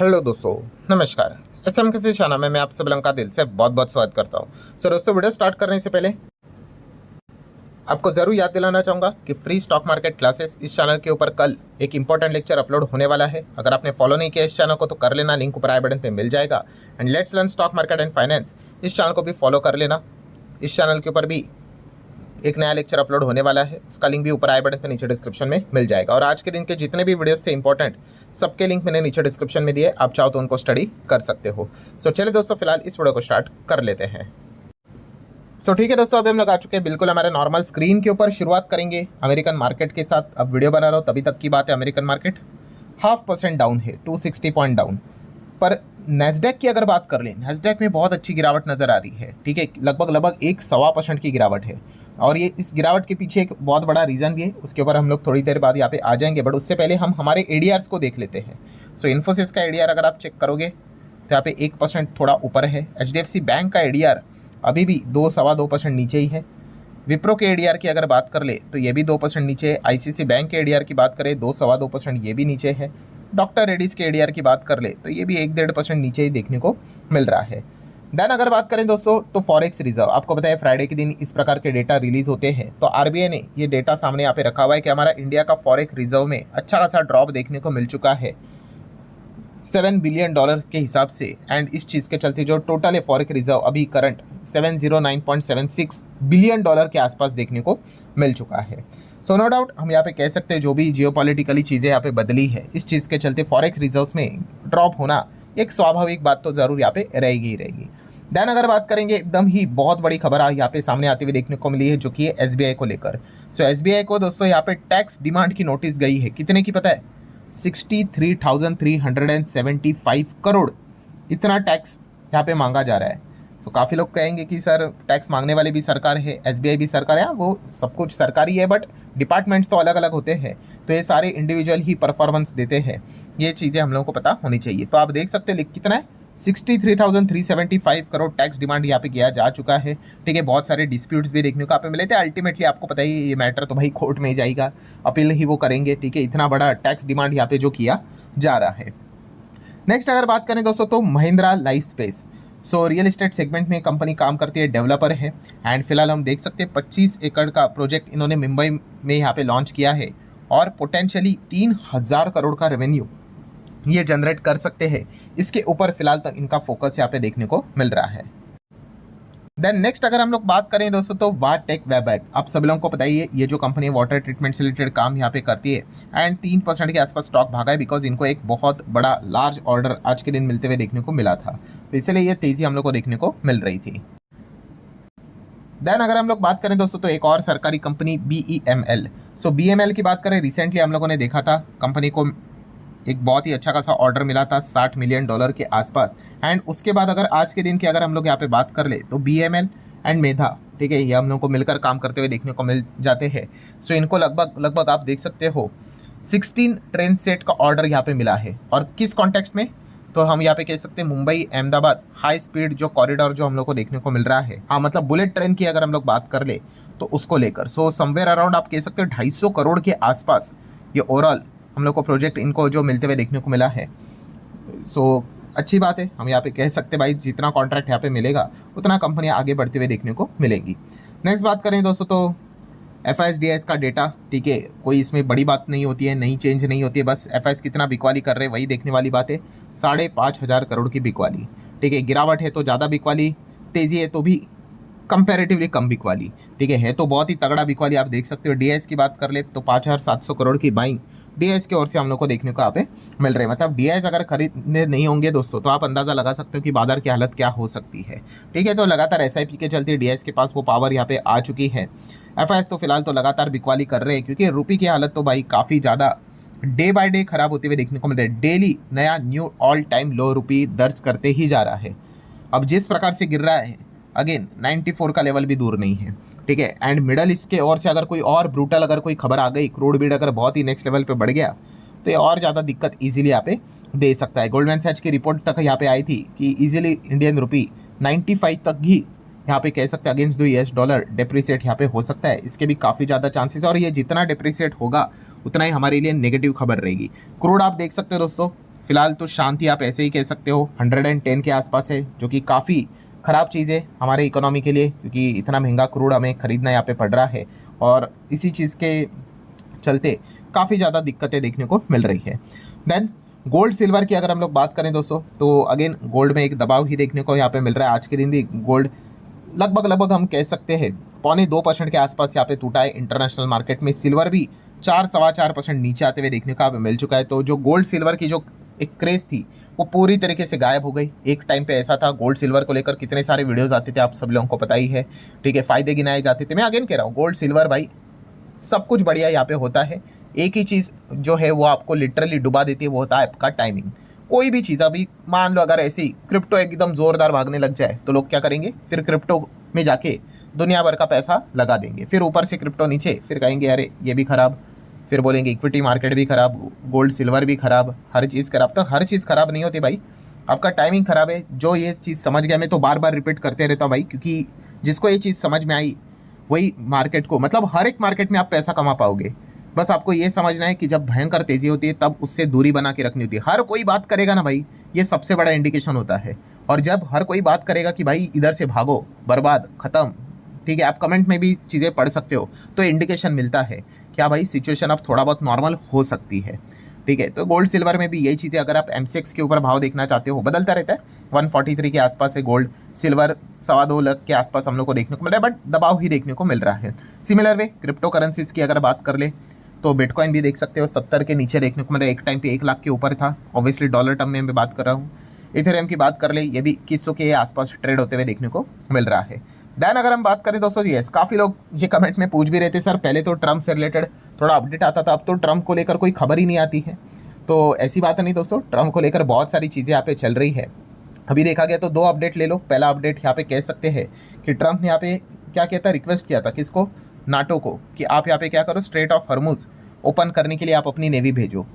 Hello दोस्तों, नमस्कार। SM किसी शाना में मैं आप सब का दिल से बहुत बहुत स्वागत करता हूँ। सो दोस्तों, वीडियो स्टार्ट करने से पहले आपको ज़रूर याद दिलाना चाहूँगा कि फ्री स्टॉक मार्केट क्लासेस इस चैनल के ऊपर कल एक इंपॉर्टेंट लेक्चर अपलोड होने वाला है। अगर आपने फॉलो नहीं किया इस चैनल को तो कर लेना, लिंक ऊपर आई बटन पे मिल जाएगा। And let's learn stock market and finance इस चैनल को भी फॉलो कर लेना। इस चैनल के ऊपर भी एक नया लेक्चर अपलोड होने वाला है, उसका लिंक भी ऊपर आई बटन पे नीचे डिस्क्रिप्शन में मिल जाएगा। और आज के दिन के जितने भी वीडियोस थे इंपॉर्टेंट, सबके लिंक मैंने नीचे डिस्क्रिप्शन में दिए, आप चाहो तो उनको स्टडी कर सकते हो। सो चलिए दोस्तों, फिलहाल इस वीडियो को स्टार्ट कर लेते हैं। सो ठीक है दोस्तों, अभी हम लोग आ चुके हैं बिल्कुल हमारे नॉर्मल स्क्रीन के ऊपर। शुरुआत करेंगे अमेरिकन मार्केट के साथ। अब वीडियो बना रहा हूँ तभी तक की बात है। अमेरिकन मार्केट 0.5% डाउन है, 260 पॉइंट डाउन। पर नैस्डैक की अगर बात कर लें, नैस्डैक में बहुत अच्छी गिरावट नजर आ रही है। ठीक है, लगभग 1.25% की गिरावट है। और ये इस गिरावट के पीछे एक बहुत बड़ा रीज़न भी है, उसके ऊपर हम लोग थोड़ी देर बाद यहाँ पे आ जाएंगे। बट उससे पहले हम हमारे एडीआर्स को देख लेते हैं। सो इन्फोसिस का एडीआर अगर आप चेक करोगे तो यहाँ पे 1% थोड़ा ऊपर है। एचडीएफसी बैंक का एडीआर अभी भी 2-2.25% नीचे ही है। विप्रो के एडीआर की अगर बात कर ले तो ये भी 2% नीचे है। आईसीसी बैंक के एडीआर की बात करें 2-2.25%, ये भी नीचे है। डॉक्टर रेड्डीज के एडीआर की बात कर ले तो ये भी 1-1.5% नीचे ही देखने को मिल रहा है। देन अगर बात करें दोस्तों तो फॉरेक्स रिजर्व, आपको पता है फ्राइडे के दिन इस प्रकार के डेटा रिलीज होते हैं। तो आरबीआई ने ये डेटा सामने यहाँ पे रखा हुआ है कि हमारा इंडिया का फॉरेक्स रिजर्व में अच्छा खासा ड्रॉप देखने को मिल चुका है $7 बिलियन के हिसाब से। एंड इस चीज़ के चलते जो टोटल है फॉरेक्स रिजर्व अभी करंट $709.76 बिलियन के आसपास देखने को मिल चुका है। सो नो डाउट हम यहाँ पे कह सकते हैं जो भी जियोपॉलिटिकली चीज़ें यहाँ पे बदली है, इस चीज़ के चलते फॉरेक्स रिजर्व्स में ड्रॉप होना एक स्वाभाविक बात तो ज़रूर यहाँ पे रहेगी ही रहेगी। देन अगर बात करेंगे, एकदम ही बहुत बड़ी खबर यहाँ पे सामने आती हुई देखने को मिली है, जो कि है एसबीआई को लेकर। सो एसबीआई को दोस्तों यहाँ पे टैक्स डिमांड की नोटिस गई है। कितने की पता है? 63,375 करोड़ इतना टैक्स यहाँ पे मांगा जा रहा है। सो काफ़ी लोग कहेंगे कि सर टैक्स मांगने वाले भी सरकार है, एसबीआई भी सरकार है। वो सब कुछ सरकारी है, बट डिपार्टमेंट्स तो अलग अलग होते हैं, तो ये सारे इंडिविजुअल ही परफॉर्मेंस देते हैं। ये चीज़ें हम लोगों को पता होनी चाहिए। तो आप देख सकते हो कितना है, 63,375 करोड़ टैक्स डिमांड यहाँ पे किया जा चुका है। ठीक है, बहुत सारे डिस्प्यूट्स भी देखने को यहाँ पे मिले थे। अल्टीमेटली आपको पता ही ये मैटर तो भाई कोर्ट में ही जाएगा, अपील ही वो करेंगे। ठीक है, इतना बड़ा टैक्स डिमांड यहाँ पे जो किया जा रहा है। नेक्स्ट अगर बात करें दोस्तों तो Mahindra life space. So real estate segment में कंपनी काम करती है, डेवलपर है। एंड फिलहाल हम देख सकते हैं 25 एकड़ का प्रोजेक्ट इन्होंने मुंबई में यहाँ पे लॉन्च किया है। और पोटेंशियली 3,000 करोड़ का रेवेन्यू ये जनरेट कर सकते हैं। इसके ऊपर फिलहाल तक इनका फोकस यहाँ पे देखने को मिल रहा है। देन नेक्स्ट अगर हम लोग बात करें दोस्तों तो वाटेक वेबैक, आप सब लोगों को पता ही है ये जो कंपनी वाटर ट्रीटमेंट से रिलेटेड काम यहाँ पे करती है। एंड 3% के आसपास स्टॉक भागा है, बिकॉज इनको एक बहुत बड़ा लार्ज ऑर्डर आज के दिन मिलते हुए देखने को मिला था। तो इसलिए ये तेजी हम लोग को देखने को मिल रही थी। देन अगर हम लोग बात करें दोस्तों तो एक और सरकारी कंपनी BEML। सो BEML की बात करें, रिसेंटली हम लोगों ने देखा था कंपनी को एक बहुत ही अच्छा खासा ऑर्डर मिला था $60 मिलियन के आसपास। एंड उसके बाद अगर आज के दिन की अगर हम लोग यहाँ पे बात कर ले तो BEML एंड मेधा, ठीक है, ये हम लोग को मिलकर काम करते हुए देखने को मिल जाते हैं। सो इनको लगभग आप देख सकते हो 16 ट्रेन सेट का ऑर्डर यहाँ पे मिला है। और किस कॉन्टेक्स्ट में? तो हम यहाँ पे कह सकते हैं मुंबई अहमदाबाद हाई स्पीड जो कॉरिडोर जो हम लोग को देखने को मिल रहा है, हाँ मतलब बुलेट ट्रेन की अगर हम लोग बात कर ले तो उसको लेकर। सो समवेयर अराउंड आप कह सकते हो 250 करोड़ के आसपास ये ओवरऑल हम लोग को प्रोजेक्ट इनको जो मिलते हुए देखने को मिला है। सो अच्छी बात है, हम यहाँ पे कह सकते हैं भाई जितना कॉन्ट्रैक्ट यहाँ पे मिलेगा उतना कंपनियाँ आगे बढ़ते हुए देखने को मिलेंगी। नेक्स्ट बात करें दोस्तों तो FIS का डेटा, ठीक है, कोई इसमें बड़ी बात नहीं होती है, नई चेंज नहीं होती है। बस FIS कितना बिकवाली कर रहे हैं वही देखने वाली बात है। 5,500 करोड़ की बिकवाली, ठीक है, गिरावट है तो ज़्यादा बिकवाली, तेज़ी है तो भी कंपैरेटिवली कम बिकवाली। ठीक है तो बहुत ही तगड़ा बिकवाली आप देख सकते हो। DIS की बात कर ले तो 5,700 करोड़ की बाइंग DIS की ओर से हम लोग को देखने को यहाँ पे मिल रहे हैं। मतलब DIS अगर खरीदने नहीं होंगे दोस्तों तो आप अंदाज़ा लगा सकते हो कि बाजार की हालत क्या हो सकती है। ठीक है, तो लगातार SIP के चलते DIS के पास वो पावर यहाँ पे आ चुकी है। FIS तो फिलहाल तो लगातार बिकवाली कर रहे हैं, क्योंकि रुपये की हालत तो भाई काफ़ी ज़्यादा डे बाय डे खराब होते हुए देखने को मिल रहा है। डेली नया न्यू ऑल टाइम लो रुपये दर्ज करते ही जा रहा है। अब जिस प्रकार से गिर रहा है, अगेन 94 का लेवल भी दूर नहीं है। ठीक है, एंड मिडल ईस्ट के ओर से अगर कोई और ब्रूटल अगर कोई खबर आ गई, क्रूड बीड अगर बहुत ही नेक्स्ट लेवल पे बढ़ गया तो ये और ज़्यादा दिक्कत इजीली यहाँ पे दे सकता है। गोल्डमैन सैच की रिपोर्ट तक यहाँ पे आई थी कि इजीली इंडियन रुपी 95 तक ही यहाँ पे कह सकते हैं against the US dollar depreciate यहाँ पे हो सकता है। इसके भी काफ़ी ज़्यादा चांसेस है, और ये जितना डिप्रिसिएट होगा उतना ही हमारे लिए नेगेटिव खबर रहेगी। क्रूड आप देख सकते हो दोस्तों फिलहाल तो शांति आप ऐसे ही कह सकते हो, 110 के आसपास है, जो कि काफ़ी ख़राब चीज़ है हमारे इकोनॉमी के लिए, क्योंकि इतना महंगा क्रूड हमें ख़रीदना यहाँ पे पड़ रहा है और इसी चीज़ के चलते काफ़ी ज़्यादा दिक्कतें देखने को मिल रही है। देन गोल्ड सिल्वर की अगर हम लोग बात करें दोस्तों, तो अगेन गोल्ड में एक दबाव ही देखने को यहाँ पे मिल रहा है। आज के दिन भी गोल्ड लगभग हम कह सकते हैं 1.25% के आसपास यहाँ पे टूटा है इंटरनेशनल मार्केट में। सिल्वर भी 4-4.25% नीचे आते हुए देखने को यहाँ पे मिल चुका है। तो जो गोल्ड सिल्वर की जो एक क्रेज थी वो पूरी तरीके से गायब हो गई। एक टाइम पे ऐसा था, गोल्ड सिल्वर को लेकर कितने सारे वीडियोस आते थे, आप सब लोगों को पता ही है, ठीक है, फायदे गिनाए जाते थे। मैं अगेन कह रहा हूँ, गोल्ड सिल्वर भाई सब कुछ बढ़िया यहाँ पे होता है। एक ही चीज़ जो है वो आपको लिटरली डुबा देती है, वो होता है आपका टाइमिंग। कोई भी चीज़, अभी मान लो अगर ऐसे ही क्रिप्टो एकदम ज़ोरदार भागने लग जाए तो लोग क्या करेंगे, फिर क्रिप्टो में जाके दुनिया भर का पैसा लगा देंगे, फिर ऊपर से क्रिप्टो नीचे, फिर कहेंगे अरे ये भी ख़राब, फिर बोलेंगे इक्विटी मार्केट भी ख़राब, गोल्ड सिल्वर भी ख़राब, हर चीज़ ख़राब। तो हर चीज़ ख़राब नहीं होती भाई, आपका टाइमिंग ख़राब है। जो ये चीज़ समझ गया, मैं तो बार बार रिपीट करते रहता हूँ भाई, क्योंकि जिसको ये चीज़ समझ में आई वही मार्केट को, मतलब हर एक मार्केट में आप पैसा कमा पाओगे। बस आपको ये समझना है कि जब भयंकर तेज़ी होती है तब उससे दूरी बना के रखनी होती है। हर कोई बात करेगा ना भाई, ये सबसे बड़ा इंडिकेशन होता है। और जब हर कोई बात करेगा कि भाई इधर से भागो, बर्बाद, ख़त्म, ठीक है, आप कमेंट में भी चीज़ें पढ़ सकते हो, तो इंडिकेशन मिलता है क्या भाई सिचुएशन अब थोड़ा बहुत नॉर्मल हो सकती है, ठीक है। तो गोल्ड सिल्वर में भी यही चीज़ें, अगर आप एमसीएक्स के ऊपर भाव देखना चाहते हो, बदलता रहता है, 143 के आसपास है गोल्ड, सिल्वर 2.25 लाख के आसपास हम लोग को देखने को मिल रहा है, बट दबाव ही देखने को मिल रहा है। सिमिलर वे क्रिप्टो करेंसीज की अगर बात कर ले तो बिटकॉइन भी देख सकते हो 70 के नीचे देखने को मिल रहा है, एक टाइम पे 1 लाख के ऊपर था, ऑब्वियसली डॉलर टर्म में मैं बात कर रहा हूँ। इथेरियम की बात कर ले, ये भी 2100 के आसपास ट्रेड होते हुए देखने को मिल रहा है। देन अगर हम बात करें दोस्तों, यस, काफ़ी लोग ये कमेंट में पूछ भी रहे थे, सर पहले तो ट्रम्प से रिलेटेड थोड़ा अपडेट आता था, अब तो ट्रम्प को लेकर कोई खबर ही नहीं आती है। तो ऐसी बात नहीं दोस्तों, ट्रम्प को लेकर बहुत सारी चीज़ें यहाँ पे चल रही है। अभी देखा गया तो 2 अपडेट ले लो। पहला अपडेट यहाँ पे कह सकते हैं कि ट्रम्प ने यहाँ पे क्या किया था, रिक्वेस्ट किया था किसको, नाटो को, कि आप यहाँ पे क्या करो, स्ट्रेट ऑफ हॉर्मुज ओपन करने के लिए आप अपनी नेवी भेजो,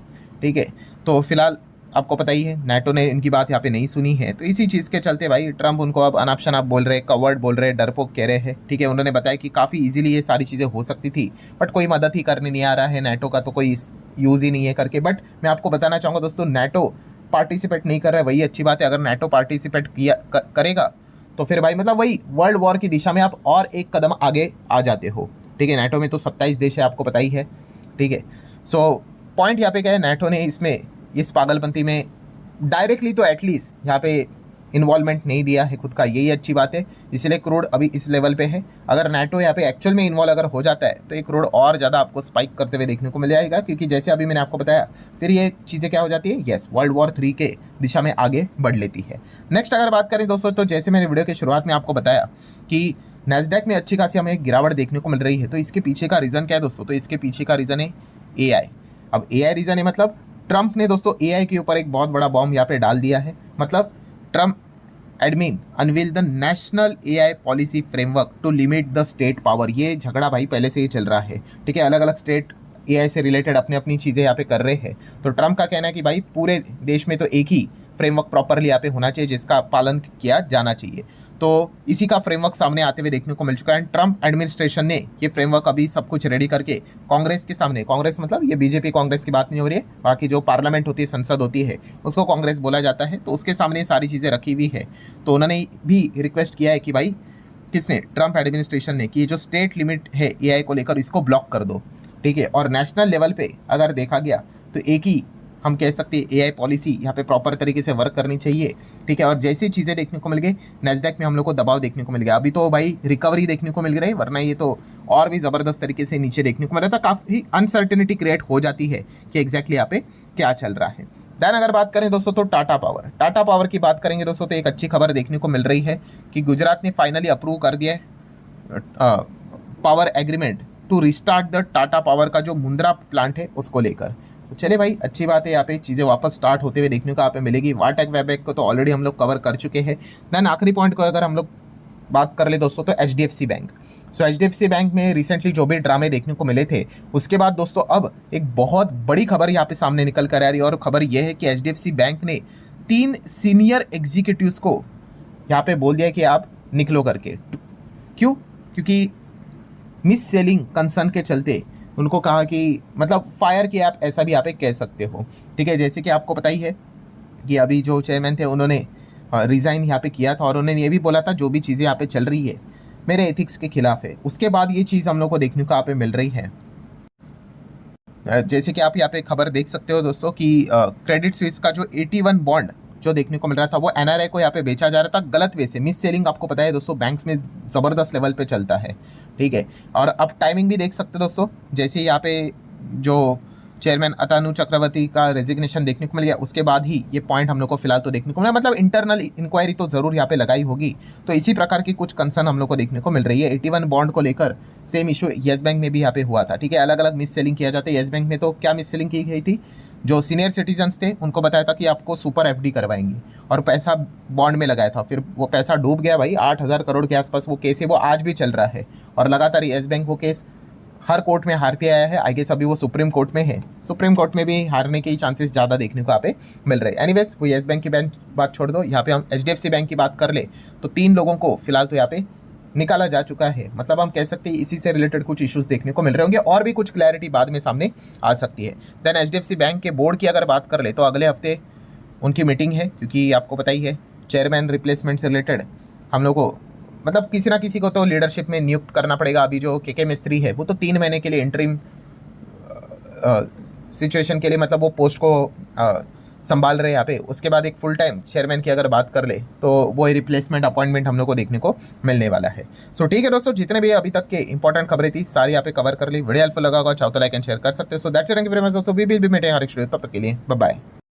ठीक है। तो फिलहाल आपको पता ही है नाटो ने इनकी बात यहाँ पे नहीं सुनी है, तो इसी चीज़ के चलते भाई ट्रम्प उनको अब अनाप शनाप बोल रहे, कवर्ड बोल रहे, डरपोक कह रहे हैं, ठीक है। उन्होंने बताया कि काफ़ी इजीली ये सारी चीज़ें हो सकती थी, बट कोई मदद ही करने नहीं आ रहा है, नाटो का तो कोई यूज़ ही नहीं है करके। बट मैं आपको बताना चाहूँगा दोस्तों, नाटो पार्टिसिपेट नहीं कर रहा है, वही अच्छी बात है। अगर नाटो पार्टिसिपेट किया करेगा तो फिर भाई मतलब वही वर्ल्ड वॉर की दिशा में आप और एक कदम आगे आ जाते हो, ठीक है। नाटो में तो 27 देश है, आपको पता ही है, ठीक है। सो पॉइंट यहाँ पे क्या है, नाटो ने इसमें इस पागलपंती में डायरेक्टली तो एटलीस्ट यहाँ पे इन्वॉल्वमेंट नहीं दिया है खुद का, यही अच्छी बात है। इसलिए क्रूड अभी इस लेवल पे है। अगर नाटो यहाँ पे एक्चुअल में इन्वॉल्व अगर हो जाता है तो ये क्रूड और ज़्यादा आपको स्पाइक करते हुए देखने को मिल जाएगा, क्योंकि जैसे अभी मैंने आपको बताया, फिर ये चीज़ें क्या हो जाती है, यस, वर्ल्ड वॉर 3 के दिशा में आगे बढ़ लेती है। नेक्स्ट अगर बात करें दोस्तों, तो जैसे मैंने वीडियो की शुरुआत में आपको बताया कि नैस्डैक में अच्छी खासी हमें गिरावट देखने को मिल रही है, तो इसके पीछे का रीज़न क्या है दोस्तों, तो इसके पीछे का रीज़न है AI। अब AI रीज़न है, मतलब ट्रम्प ने दोस्तों AI के ऊपर एक बहुत बड़ा बॉम्ब यहाँ पे डाल दिया है। मतलब Trump admin unveil the national AI policy framework to limit the state power. ये झगड़ा भाई पहले से ही चल रहा है, ठीक है। अलग अलग स्टेट AI से रिलेटेड अपनी अपनी चीज़ें यहाँ पे कर रहे हैं। तो ट्रम्प का कहना है कि भाई पूरे देश में तो एक ही फ्रेमवर्क प्रॉपरली यहाँ पे होना चाहिए, जिसका पालन किया जाना चाहिए। तो इसी का फ्रेमवर्क सामने आते हुए देखने को मिल चुका है। ट्रम्प एडमिनिस्ट्रेशन ने ये फ्रेमवर्क अभी सब कुछ रेडी करके कांग्रेस के सामने, कांग्रेस मतलब ये बीजेपी कांग्रेस की बात नहीं हो रही है, बाकी जो पार्लियामेंट होती है, संसद होती है, उसको कांग्रेस बोला जाता है, तो उसके सामने सारी चीज़ें रखी हुई है। तो उन्होंने भी रिक्वेस्ट किया है कि भाई किसने, ट्रम्प एडमिनिस्ट्रेशन ने, कि ये जो स्टेट लिमिट है AI को लेकर इसको ब्लॉक कर दो, ठीक है। और नेशनल लेवल पे अगर देखा गया तो एक ही हम कह सकते हैं AI पॉलिसी यहाँ पे प्रॉपर तरीके से वर्क करनी चाहिए, ठीक है। और जैसी चीज़ें देखने को मिल गई, नैस्डैक में हम लोग को दबाव देखने को मिल गया। अभी तो भाई रिकवरी देखने को मिल रही है, वरना ये तो और भी ज़बरदस्त तरीके से नीचे देखने को मिल रहा था। काफ़ी अनसर्टेनिटी क्रिएट हो जाती है कि एग्जैक्टली यहाँ पे क्या चल रहा है। देन अगर बात करें दोस्तों, तो टाटा पावर की बात करेंगे दोस्तों, तो एक अच्छी खबर देखने को मिल रही है कि गुजरात ने फाइनली अप्रूव कर दिया है power agreement to restart the Tata power का जो मुंद्रा प्लांट है उसको लेकर। तो चले भाई, अच्छी बात है, यहाँ पे चीज़ें वापस स्टार्ट होते हुए देखने को यहाँ पे मिलेगी। वाटेक वेबेक को तो ऑलरेडी हम लोग कवर कर चुके हैं। देन आखिरी पॉइंट को अगर हम लोग बात कर ले दोस्तों, तो HDFC बैंक। सो HDFC बैंक में रिसेंटली जो भी ड्रामे देखने को मिले थे, उसके बाद दोस्तों अब एक बहुत बड़ी खबर यहाँ पे सामने निकल कर आ रही है। और खबर ये है कि HDFC बैंक ने 3 सीनियर एग्जीक्यूटिव्स को यहाँ पे बोल दिया कि आप निकलो करके। क्यों? क्योंकि मिस सेलिंग कंसर्न के चलते उनको कहा कि मतलब फायर किया, आप ऐसा भी आप कह सकते हो, ठीक है। जैसे कि आपको पता ही है कि अभी जो चेयरमैन थे उन्होंने रिज़ाइन यहाँ पे किया था और उन्होंने ये भी बोला था जो भी चीज़ें यहाँ पे चल रही है मेरे एथिक्स के खिलाफ है। उसके बाद ये चीज़ हम लोग को देखने को यहाँ पे मिल रही है। जैसे कि आप यहाँ पे खबर देख सकते हो दोस्तों कि क्रेडिट स्विस का जो 81 बॉन्ड जो देखने को मिल रहा था वो एनआरआई को यहाँ पे बेचा जा रहा था गलत वे से। मिस सेलिंग आपको पता है दोस्तों बैंक्स में ज़बरदस्त लेवल पे चलता है, ठीक है। और अब टाइमिंग भी देख सकते हो दोस्तों, जैसे यहाँ पे जो चेयरमैन अतानु चक्रवर्ती का रेजिग्नेशन देखने को मिल गया उसके बाद ही ये पॉइंट हम लोग को फिलहाल तो देखने को मिला। मतलब इंटरनल इंक्वायरी तो ज़रूर यहाँ पे लगाई होगी, तो इसी प्रकार की कुछ कंसर्न हम लोग को देखने को मिल रही है। 81 बॉन्ड को लेकर सेम इशू येस बैंक में भी यहाँ पे हुआ था, ठीक है। अलग अलग मिस सेलिंग किया जाता है। येस बैंक में तो क्या मिस सेलिंग की गई थी, जो सीनियर सिटीजन्स थे उनको बताया था कि आपको सुपर एफडी करवाएंगे और पैसा बॉन्ड में लगाया था, फिर वो पैसा डूब गया भाई। 8,000 करोड़ के आसपास वो केस है, वो आज भी चल रहा है और लगातार येस बैंक वो केस हर कोर्ट में हारते आया है। आई गेस अभी वो सुप्रीम कोर्ट में है, सुप्रीम कोर्ट में भी हारने के चांसेस ज़्यादा देखने को यहाँ पे मिल रहे हैं। एनीवेज वो येस बैंक की बात छोड़ दो, यहाँ पे हम HDFC बैंक की बात कर ले तो 3 लोगों को फिलहाल तो यहाँ पे निकाला जा चुका है। मतलब हम कह सकते हैं इसी से रिलेटेड कुछ इश्यूज देखने को मिल रहे होंगे और भी कुछ क्लैरिटी बाद में सामने आ सकती है। देन HDFC बैंक के बोर्ड की अगर बात कर ले तो अगले हफ्ते उनकी मीटिंग है, क्योंकि आपको पता ही है चेयरमैन रिप्लेसमेंट से रिलेटेड हम लोग को मतलब किसी ना किसी को तो लीडरशिप में नियुक्त करना पड़ेगा। अभी जो के मिस्त्री है वो तो 3 महीने के लिए इंटरिम सिचुएशन के लिए मतलब वो पोस्ट को संभाल रहे यहाँ पे। उसके बाद एक फुल टाइम चेयरमैन की अगर बात कर ले तो वो रिप्लेसमेंट अपॉइंटमेंट हम लोग को देखने को मिलने वाला है। सो ठीक है दोस्तों, जितने भी अभी तक के इंपॉर्टेंट खबरें थी सारी यहाँ पे कवर कर ली। वीडियो हेल्पफुल लगा होगा चाहो तो लाइक एंड शेयर कर सकते हो। So that's it, thank you very much दोस्तों। वी विल बी मीटिंग हर एक वीडियो, तब तक के लिए बाय बाय।